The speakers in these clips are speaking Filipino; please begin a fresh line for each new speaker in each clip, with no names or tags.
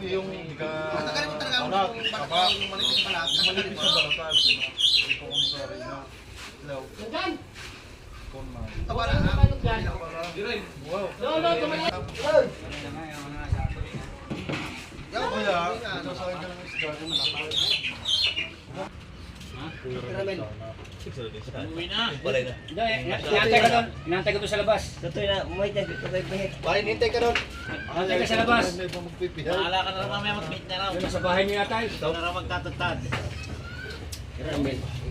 Yung hindi ka anak, apa, manipis na balatan. Ito kung sorry na. Hello. Kung na.
Tawala na.
Wow. Yaw kaya, ano sa akin ng isda ng malaki.
Uwi na.
Balay na.
Inantay ko doon sa labas.
Tutoy na, umay dyan, tutoy bahit.
Bakit hintay ka doon?
Inantay ka sa labas.
May magpipihay.
Bahala ka na rin mamaya mag-meet na raw.
Yan, sa bahay niya tayo.
Ikaw na raw magtatagtad.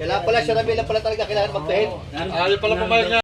Kailangan pala siya na pala talaga kailangan magtahin.
Ayaw pala pumayag